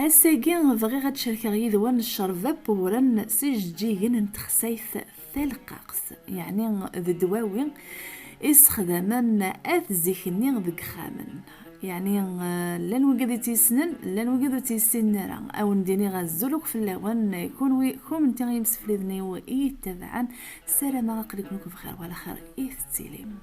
هساكي بغي غتشاركي يدوان الشربة بورا سجيين نتخسايث ثلقاقس، يعني ذي دواوي استخداما اثزيكني ذك خامن، يعني لان وقد تيسنن لان وقد تيسنن او نديني غزلوك في اللوان يكون انت غيمسفليدني واي تبعا سلام غقلك نكون بخير وعلى خير اي تسليم.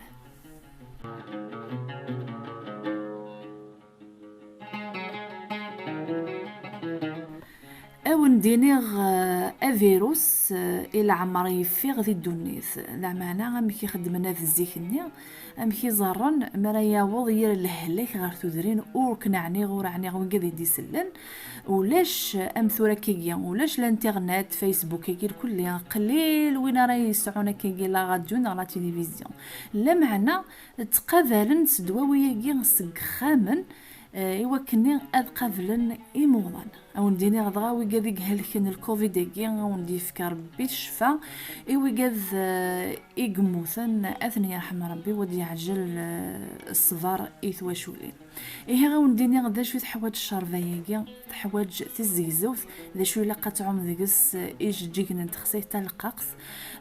او ندينيغ افيروس الى عمر يفيغ ذي الدنيث، لا معنى ام كيخدمنا في الزيكني ام كيزرن مرايا وضير الهلاك غير تدرين او كنعني غور عني غون قد يدي سلن ولاش ام ثورا كيكيا ولاش الانترنت فيسبوك كي الكل قليل وين راه يسعونا كي لا راديو لا تيليفزيون، لا معنى تقابلن سدواويه كي سخامن ايوا كني اد قبلن ايموضان او نديني غدغاوي كذيك هلكن الكوفيد كي وندي فكر ربي الشفا ايوا كذ ايغموثن اثني يرحم ربي ودي عجل الصفار ايثوا شولين ايه غا ونديني غدا شويه حوايج الشربايه كي حوايج تزيزوث ذا شويه لا قطعوم ذيكس ايش تجيك نتخسي حتى القاقص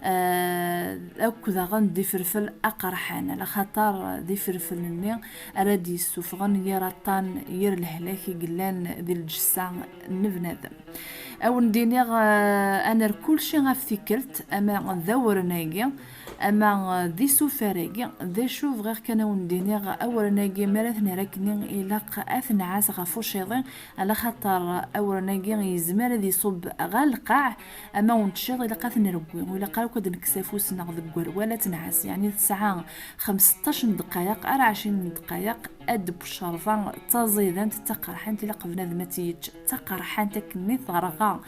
او كذا غندي فرفل اقرحان على خاطر ذي فرفل ني ارادي السفغن يرطان ير الهلاك قلان ذي الجسا نبنادم او نديني انا كل شيء غفتكرت اما ذور ناقي اما ذي سوفاريكي ذي شوف غير كان ونديني اول ناقي مرثنا راكني الى اثنا عاس غفوشيضين على خاطر اول ناقي يزمر ذي صب غالقاع اما ونتشيغ الى قاثني ربي ولا قالوا كد نكسافو سنا ذكور ولا تنعس يعني الساعه 15 دقائق 20 دقائق ادب الشرفان تزيدان تقرحان تلا قبنا ذا ماتيج تقرحان تكني ثرغا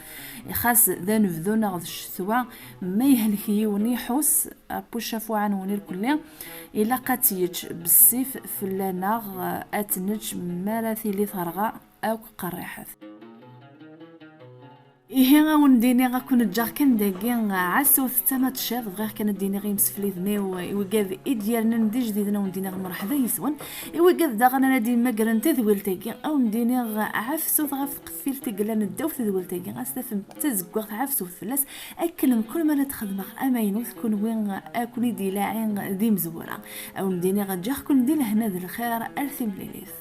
خاص ذا نفذونا غد الشتوى ما يهلكي ونيحوس بوشافو عنوني الكل الا قاتيج بالسيف فلانا اتنج ماراثي لي ثرغا او قريحات إيه غنديني غكون جاك كان داكي عسو تما تشاف غير كان ديني غير مسفليذني وكاد ديالنا ندي جديدنا ونديني مرحبا يسون وكاد داغنا ديما كرنت ذولتاكي او نديني عفسو غف قفيلتي قلنا نداو في ذولتاكي غاستفهم تزكوغ عفسو فلاس اكلم كل ما تخدم امينو تكون وين اكوني دي لاعين دي مزوره او نديني غجاك كون دي لهنا ذا الخير الف مليليث.